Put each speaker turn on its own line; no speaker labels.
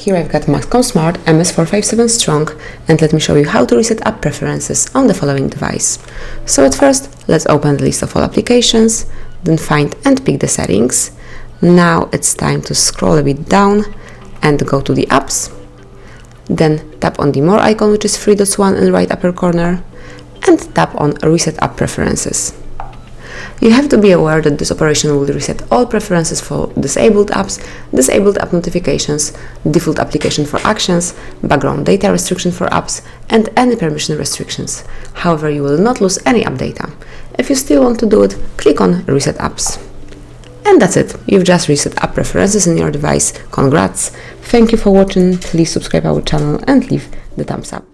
Here I've got MAXCOM Smart MS457 Strong, and let me show you how to reset app preferences on the following device. So at first, let's open the list of all applications, then find and pick the settings. Now it's time to scroll a bit down and go to the apps. Then tap on the more icon, which is 3 dots 1 in the right upper corner, and tap on Reset App Preferences. You have to be aware that this operation will reset all preferences for disabled apps, disabled app notifications, default application for actions, background data restriction for apps, and any permission restrictions. However, you will not lose any app data. If you still want to do it, click on Reset Apps. And that's it. You've just reset app preferences in your device. Congrats! Thank you for watching. Please subscribe our channel and leave the thumbs up.